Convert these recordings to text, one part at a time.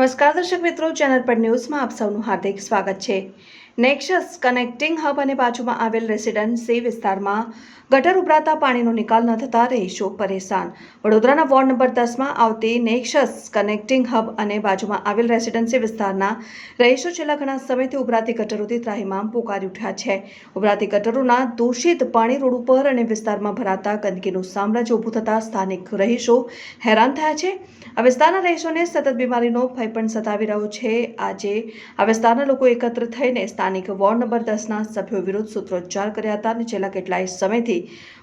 નમસ્કાર દર્શક મિત્રો, ચેનલ પર ન્યૂઝમાં આપ સૌનું હાર્દિક સ્વાગત છે। નેક્સસ કનેક્ટિંગ હબ અને બાજુમાં આવેલ રેસિડેન્સી વિસ્તારમાં ગટર ઉભરાતા પાણીનો નિકાલ ન થતા રહીશો પરેશાન। વડોદરાના વોર્ડ નંબર 10માં આવતી નેક્સસ કનેક્ટિંગ હબ અને બાજુમાં આવેલ રેસિડેન્સી વિસ્તારના રહીશો છેલ્લા ઘણા સમયથી ઉભરાતી ગટરોથી ત્રાહિમામ પોકારી ઉઠ્યા છે। ઉભરાતી ગટરોના દૂષિત પાણી રોડ ઉપર અને વિસ્તારમાં ભરાતા ગંદકીનું સામ્રાજ્ય ઊભું થતાં સ્થાનિક રહીશો હેરાન થયા છે। આ વિસ્તારના રહીશોને સતત બીમારીનો ભય પણ સતાવી રહ્યો છે। આજે આ વિસ્તારના લોકો એકત્ર થઈને સ્થાનિક વોર્ડ નંબર 10ના સભ્યો વિરુદ્ધ સૂત્રોચ્ચાર કર્યા હતા અને છેલ્લા કેટલાય સમયથી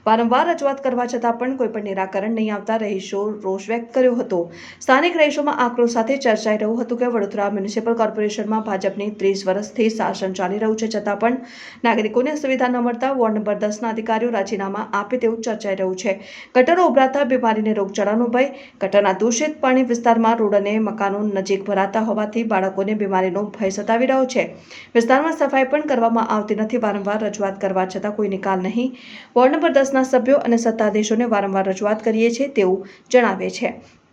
વારંવાર રજૂઆત કરવા છતાં પણ કોઈ પણ નિરાકરણ નહીં આવતા રહીશો રોષ વ્યક્ત કર્યો હતો। સ્થાનિક રહીશોમાં આક્રોશ સાથે ચર્ચાઈ રહ્યું હતું કે વડોદરા મ્યુનિસિપલ કોર્પોરેશનમાં ભાજપની 30 વર્ષથી શાસન ચાલી રહ્યું છે, છતાં પણ નાગરિકોને સુવિધા ન મળતા વોર્ડ નંબર 10ના અધિકારીઓ રાજીનામા આપે તેવું ચર્ચાઈ રહ્યું છે। ગટરો ઉભરાતા બીમારીને રોગચાળાનો ભય, ગટરના દૂષિત પાણી વિસ્તારમાં રોડ અને મકાનો નજીક ભરાતા હોવાથી બાળકોને બીમારીનો ભય સતાવી રહ્યો છે। વિસ્તારમાં સફાઈ પણ કરવામાં આવતી નથી। વારંવાર રજૂઆત કરવા છતાં કોઈ નિકાલ નહીં। વોર્ડ નંબર 10ના સભ્યો અને સત્તાધીશોને વારંવાર રજૂઆત કરીએ છીએ તેવું જણાવે છે।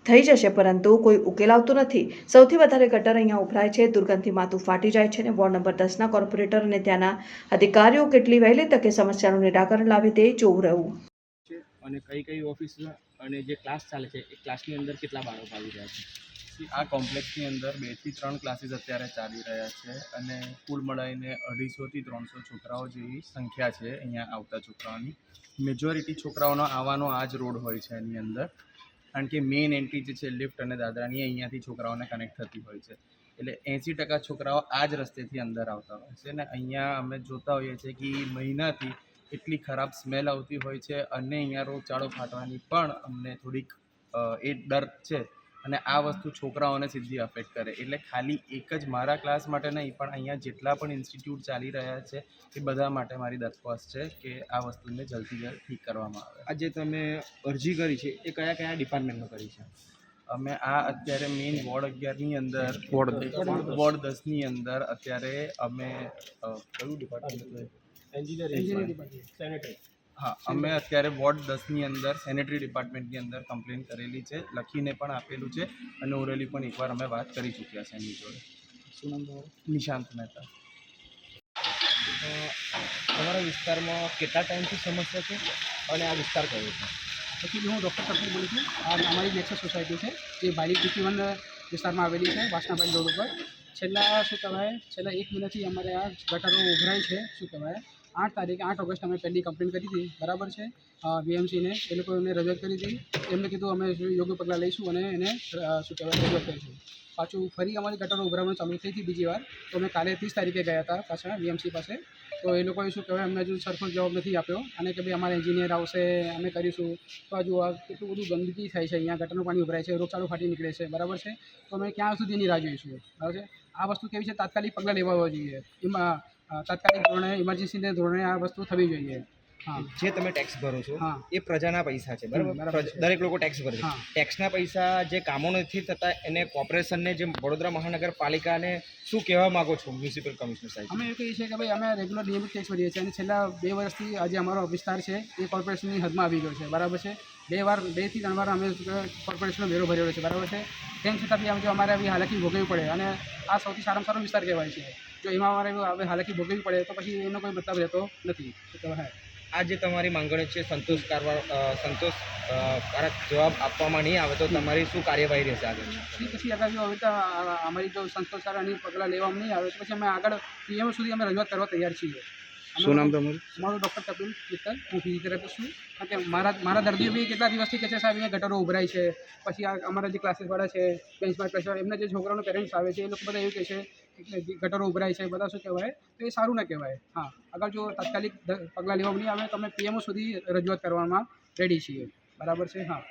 થઈ જશે પરંતુ કોઈ ઉકેલ આવતો નથી। સૌથી વધારે ગટર અહીંયા ઉભરાય છે, દુર્ગંધથી માથું ફાટી જાય છે અને વોર્ડ નંબર 10ના કોર્પોરેટર અને ત્યાંના અધિકારીઓ કેટલી વહેલી તકે સમસ્યાનું નિરાકરણ લાવે તે જોવું રહ્યું। અને કઈ ઓફિસ અને જે ક્લાસ ચાલે છે એ ક્લાસની અંદર કેટલા બાળકો આવી રહ્યા છે? આ કોમ્પ્લેક્સની અંદર 2 થી 3 ક્લાસીસ અત્યારે ચાલી રહ્યા છે અને કુલ મળીને 250 થી 300 છોકરાઓ જેવી સંખ્યા છે અહીંયા આવતા છોકરાઓની। મેજોરિટી છોકરાઓનો આવવાનો આ જ રોડ હોય છે એની અંદર, કારણ કે મેઇન એન્ટ્રી જે છે લિફ્ટ અને દાદરાની અહીંયાથી છોકરાઓને કનેક્ટ થતી હોય છે, એટલે 80% છોકરાઓ આ જ રસ્તેથી અંદર આવતા હોય છે। અને અહીંયા અમે જોતા હોઈએ છીએ કે મહિનાથી એટલી ખરાબ સ્મેલ આવતી હોય છે અને અહીંયા રોગચાળો ફાટવાની પણ અમને થોડીક એ ડર છે અને આ વસ્તુ છોકરાઓને સીધી અફેક્ટ કરે। એટલે ખાલી એક જ મારા ક્લાસ માટે નહીં પણ અહીંયા જેટલા પણ ઇન્સ્ટિટ્યૂટ ચાલી રહ્યા છે એ બધા માટે મારી દરખાસ્ત છે કે આ વસ્તુને જલ્દથી જલ્દ ઠીક કરવામાં આવે। આજે તમે અરજી કરી છે એ કયા કયા ડિપાર્ટમેન્ટમાં કરી છે? અમે આ અત્યારે મેઇન વોર્ડ 11ની અંદર વોર્ડ 10ની અંદર અત્યારે અમે કયું ડિપાર્ટમેન્ટ? Engineering department, sanitary. હા, અમે અત્યારે વોર્ડ 10ની અંદર સેનેટરી ડિપાર્ટમેન્ટની અંદર કમ્પ્લેન કરેલી છે, લખીને પણ આપેલું છે અને ઓરલી પણ એકવાર અમે વાત કરી ચૂક્યા છે એમની જોડે। શું નામ તમારું? નિશાંત મહેતા। તમારા વિસ્તારમાં કેટલા ટાઈમથી સમસ્યા છે અને આ વિસ્તાર કયો છે? એકચ્યુઅલી હું ડૉક્ટર કપિલ બોલું છું। આ અમારી નેક્સસ સોસાયટી છે જે બાલી 51 વિસ્તારમાં આવેલી છે, વાસણાબાઈ રોડ ઉપર। છેલ્લા 1 મહિનાથી અમારે આ ગટરો ઉભરાય છે। 8 ઓગસ્ટ અમે પહેલી કમ્પ્લેન કરી હતી, બરાબર છે, વીએમસીને। એ લોકોને રજૂઆત કરી હતી, એમને કીધું અમે યોગ્ય પગલાં લઈશું અને એને રજૂઆત કરીશું। પાછું ફરી અમારી ગટરો ઉભરાવાનું ચાલુ થઈ હતી બીજી વાર, તો અમે કાલે 30 તારીખે ગયા હતા પાછા વીએમસી પાસે। તો એ લોકોએ શું કહેવાય અમને હજુ સરખો જવાબ નથી આપ્યો અને કે ભાઈ અમારા એન્જિનિયર આવશે, અમે કરીશું। તો હજુ આ કેટલું બધું ગંદકી થાય છે, અહીંયા ગટરનું પાણી ઉભરાય છે, રોગચાળો ફાટી નીકળે છે, બરાબર છે। તો અમે ક્યાં સુધીની રાહ જોઈશું, બરાબર છે। આ વસ્તુ કેવી છે, તાત્કાલિક પગલાં લેવા જોઈએ, એમાં તાત્કાલિક ધોરણે, ઇમરજન્સીના ધોરણે આ વસ્તુ થવી જોઈએ। હા, જે તમે ટેક્સ ભરો છો હા, એ પ્રજાના પૈસા છે, બરાબર? બરાબર છે। દરેક લોકો ટેક્સ ભરે છે। હા, ટેક્સના પૈસા જે કામો નથી થતા એને કોર્પોરેશનને, જે વડોદરા મહાનગરપાલિકાને શું કહેવા માગો છો મ્યુનિસિપલ કમિશનર સાહેબ? અમે એવું કહીએ છીએ કે ભાઈ અમે રેગ્યુલર નિયમિત ટેક્સ ભરીએ છીએ અને છેલ્લા 2 વર્ષથી આજે અમારો વિસ્તાર છે એ કોર્પોરેશનની હદમાં આવી ગયો છે, બરાબર છે। 2 થી 3 વાર અમે કોર્પોરેશનનો વેરો ભરેલો છે, બરાબર છે। તેમ છતાં બી જો અમારે આવી હાલાકી ભોગવવી પડે અને આ સૌથી સારામાં સારો વિસ્તાર કહેવાય છે, જો એમાં અમારે હવે હાલાકી ભોગવવી પડે તો પછી એનો કોઈ મતલબ રહેતો નથી। શું કહેવાય, આ જે તમારી માંગણી છે સંતોષકારક જવાબ આપવામાં નહીં આવે તો તમારી શું કાર્યવાહી રહેશે આગળ? પછી આગળ જો હવે તો અમારી જો સંતોષકારક પગલાં લેવામાં નહીં આવે તો પછી અમે આગળ પીએમ સુધી અમે રજૂઆત કરવા તૈયાર છીએ। શું નામ તમારું? મારું ડૉક્ટર કપિલ મિત્તલ, હું ફિઝિયોથેરાપિસ્ટ છું। કારણ કે મારા દર્દીઓ બી કેટલા દિવસથી કહે છે સાહેબ અહીંયા ગટરો ઉભરાય છે, પછી આ અમારા જે ક્લાસીસવાળા છે, બેન્ચમાર્ક ક્લાસવાળા, એમના જે છોકરાઓના પેરેન્ટ્સ આવે છે એ લોકો બધા એવું કહે છે કે ગટરો ઉભરાય છે, બધા શું કહેવાય, તો એ સારું ના કહેવાય। હા, આગળ જો તાત્કાલિક પગલાં લેવામાં નહીં આવે તો અમે પીએમઓ સુધી રજૂઆત કરવામાં રેડી છીએ, બરાબર છે। હા।